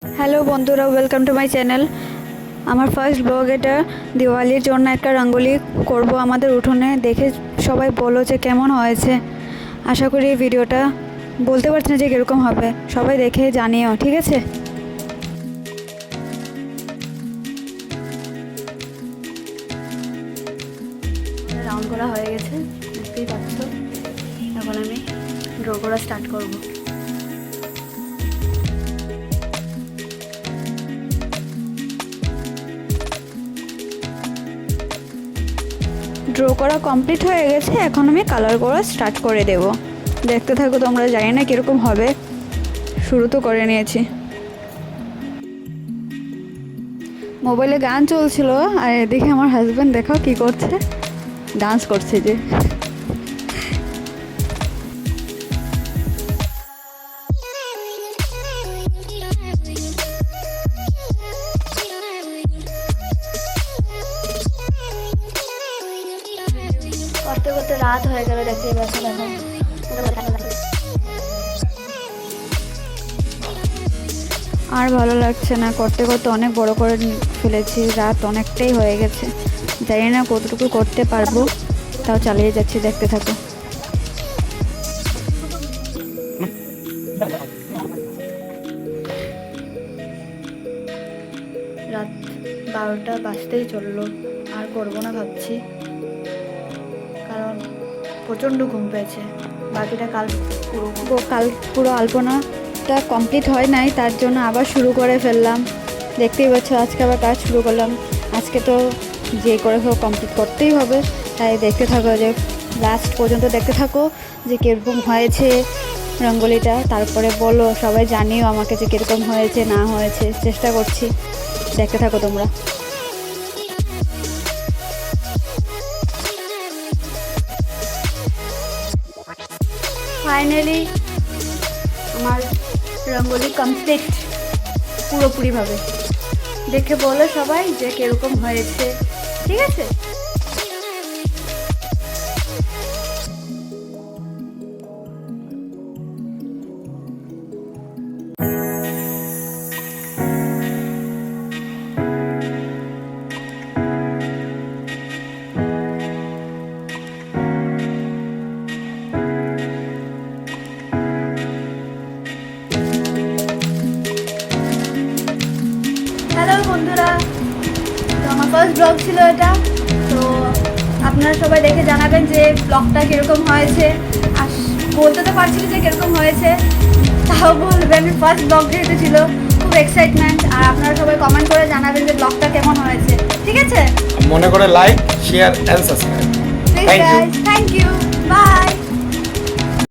Hello বন্ধুরা, welcome to my channel. আমার first blog এটা। দিওয়ালির জন্য একটা রঙ্গোলি করব আমাদের উঠোনে। দেখে সবাই বলো যে কেমন হয়েছে। আশা করি এই ভিডিওটা, বলতে পারছি না যে কীরকম হবে, সবাই দেখে জানিও, ঠিক আছে? রাউন্ড করা হয়ে গেছে, দেখতেই পাচ্ছ। এখন আমি ড্র করা স্টার্ট করব। ড্র করা কমপ্লিট হয়ে গেছে, এখন আমি কালার করা স্টার্ট করে দেব। দেখতে থাকো তোমরা, জানি না কীরকম হবে, শুরু তো করে নিয়েছি। মোবাইলে গান চলছিল, আর এদিকে আমার হাজব্যান্ড দেখো কি করছে, ডান্স করছে যে। করতে করতে রাত হয়ে গেল, দেখতেই পাচ্ছ। দেখো আর ভালো লাগছে না, করতে করতে অনেক বড় করে ফেলেছি, রাত অনেকটাই হয়ে গেছে। জানি না কতটুকু করতে পারবো, তাও চালিয়ে যাচ্ছি, দেখতে থাকো। রাত 12টা বাজতেই চললো, আর করবো না ভাবছি, কারণ প্রচণ্ড ঘুম পেয়েছে। বাকিটা কাল পুরো আলপনাটা কমপ্লিট হয় নাই, তার জন্য আবার শুরু করে ফেললাম। দেখতেই পাচ্ছ, আজকে আবার কাজ শুরু করলাম। আজকে তো যে করে হোক কমপ্লিট করতেই হবে, তাই দেখতে থাকো, যে লাস্ট পর্যন্ত দেখতে থাকো যে কীরকম হয়েছে রঙ্গোলিটা। তারপরে বলো, সবাই জানিও আমাকে যে কীরকম হয়েছে না হয়েছে। চেষ্টা করছি, দেখতে থাকো তোমরা। ফাইনালি আমার রঙ্গোলি কমপ্লিট পুরোপুরিভাবে। দেখে বলো সবাই যে কীরকম হয়েছে, ঠিক আছে? হ্যালো বন্ধুরা, তো আমার ফার্স্ট ব্লগ ছিল এটা। তো আপনারা সবাই দেখে জানাবেন যে ব্লগটা কীরকম হয়েছে। আর বলতে তো পারছি না যে কীরকম হয়েছে, তাও বলবেন। ফার্স্ট ব্লগ যেহেতু ছিল, খুব এক্সাইটমেন্ট। আর আপনারা সবাই কমেন্ট করে জানাবেন যে ব্লগটা কেমন হয়েছে, ঠিক আছে? মনে করে like, share and subscribe. Please guys, thank you, by.